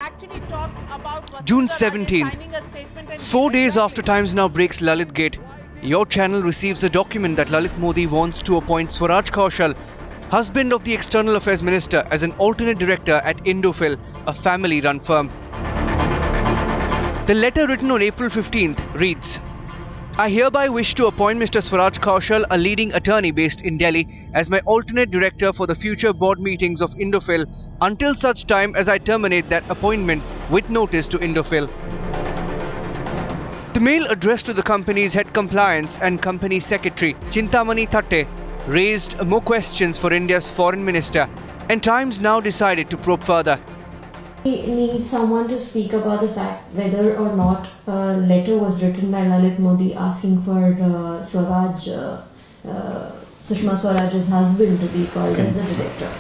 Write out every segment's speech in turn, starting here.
actually talks about June 17th, 4 days after Times Now breaks Lalitgate, your channel receives a document that Lalit Modi wants to appoint Swaraj Kaushal, husband of the External Affairs Minister, as an alternate director at Indophil, a family-run firm. The letter written on April 15th reads, I hereby wish to appoint Mr. Swaraj Kaushal, a leading attorney based in Delhi, as my alternate director for the future board meetings of Indophil until such time as I terminate that appointment with notice to Indophil. The mail addressed to the company's head compliance and company secretary, Chintamani Thatte, raised more questions for India's foreign minister, and Times Now decided to probe further. We need someone to speak about the fact whether or not a letter was written by Lalit Modi asking for Sushma Swaraj's husband to be called as a director.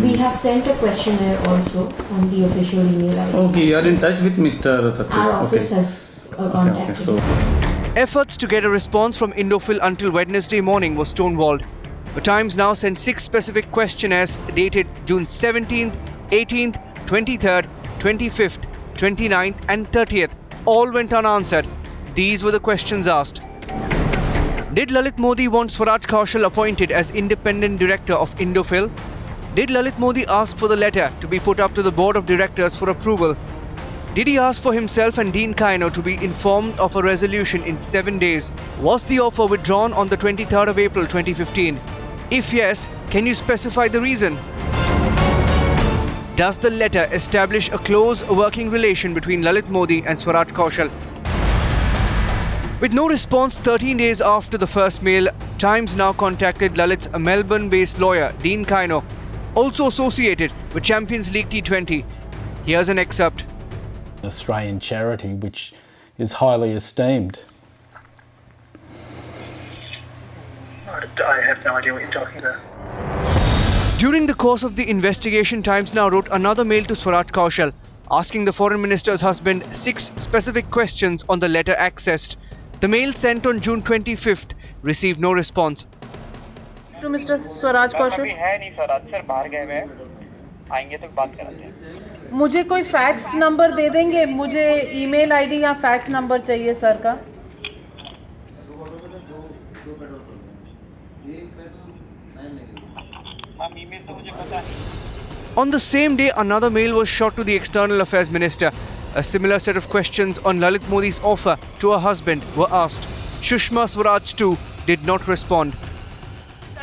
We have sent a questionnaire also on the official email ID. Okay, you are in touch with Mr. Thatte. Our office has contacted him. Efforts to get a response from Indophil until Wednesday morning was stonewalled. The Times Now sent 6 specific questionnaires dated June 17th, 18th, 23rd, 25th, 29th and 30th. All went unanswered. These were the questions asked. Did Lalit Modi want Swaraj Kaushal appointed as independent director of Indophil? Did Lalit Modi ask for the letter to be put up to the board of directors for approval? Did he ask for himself and Dean Kaino to be informed of a resolution in 7 days? Was the offer withdrawn on the 23rd of April 2015? If yes, can you specify the reason? Does the letter establish a close working relation between Lalit Modi and Swaraj Kaushal? With no response 13 days after the first mail, Times Now contacted Lalit's Melbourne-based lawyer, Dean Kaino, also associated with Champions League T20. Here's an excerpt. An Australian charity which is highly esteemed. I have no idea what you're talking about. During the course of the investigation, Times Now wrote another mail to Swaraj Kaushal, asking the foreign minister's husband 6 specific questions on the letter accessed. The mail sent on June 25th received no response. To Mr. Swaraj Kaushal, मुझे कोई fax number दे देंगे? मुझे email ID या fax number चाहिए sir का. On the same day, another mail was shot to the External Affairs Minister. A similar set of questions on Lalit Modi's offer to her husband were asked. Sushma Swaraj too did not respond.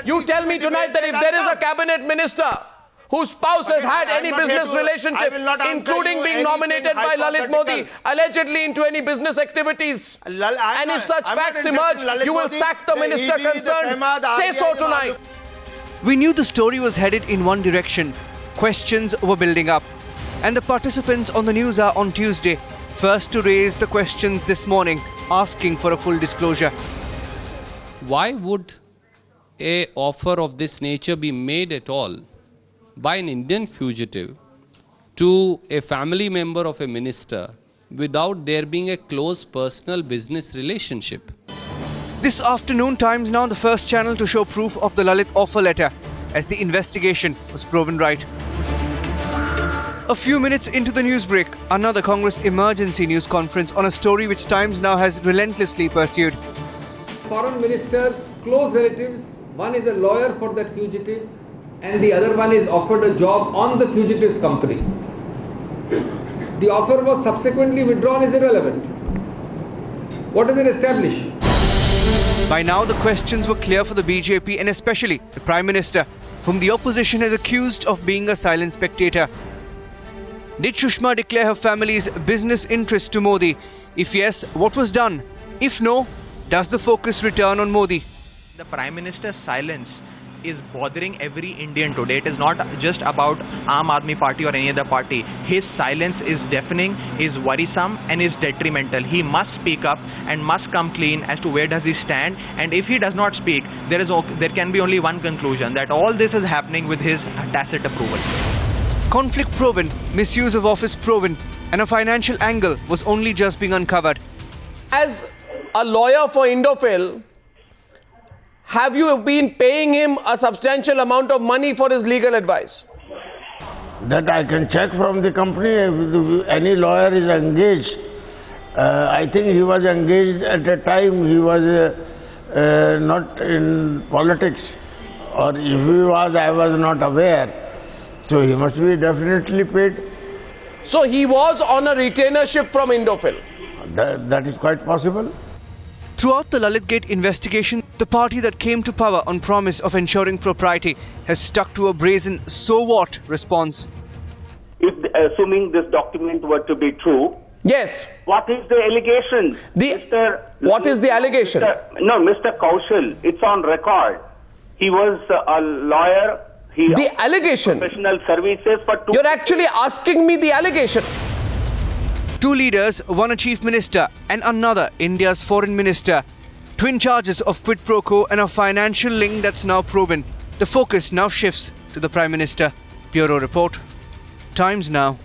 You tell me tonight that if there is a cabinet minister whose spouse has had any business relationship, including being nominated by Lalit Modi, allegedly into any business activities, and if such facts emerge, you will sack the minister concerned. Say so tonight. We knew the story was headed in one direction. Questions were building up. And the participants on the news are on Tuesday, first to raise the questions this morning, asking for a full disclosure. Why would an offer of this nature be made at all by an Indian fugitive to a family member of a minister without there being a close personal business relationship? This afternoon, Times Now the first channel to show proof of the Lalit offer letter, as the investigation was proven right. A few minutes into the news break, another Congress emergency news conference on a story which Times Now has relentlessly pursued. Foreign minister's close relatives, one is a lawyer for that fugitive and the other one is offered a job on the fugitive's company. The offer was subsequently withdrawn is irrelevant. What does it establish? By now, the questions were clear for the BJP and especially the Prime Minister, whom the opposition has accused of being a silent spectator. Did Sushma declare her family's business interest to Modi? If yes, what was done? If no, does the focus return on Modi? The Prime Minister's silence is bothering every Indian today. It is not just about Aam Aadmi Party or any other party. His silence is deafening, is worrisome and is detrimental. He must speak up and must come clean as to where does he stand, and if he does not speak, there can be only one conclusion, that all this is happening with his tacit approval. Conflict proven, misuse of office proven, and a financial angle was only just being uncovered. As a lawyer for Indophil, have you been paying him a substantial amount of money for his legal advice? That I can check from the company. If any lawyer is engaged, I think he was engaged at a time he was not in politics, or if he was, I was not aware. So he must be definitely paid. So he was on a retainership from Indophil? That is quite possible. Throughout the Lalitgate investigation, the party that came to power on promise of ensuring propriety has stuck to a brazen "so what" response. If assuming this document were to be true, yes, what is the allegation? What is the allegation? Mr. Kaushal, it's on record. He was a lawyer. The allegation? Professional services for 2 You're actually asking me the allegation. Two leaders, one a chief minister and another India's foreign minister. Twin charges of quid pro quo and a financial link that's now proven. The focus now shifts to the Prime Minister. Bureau Report. Times Now.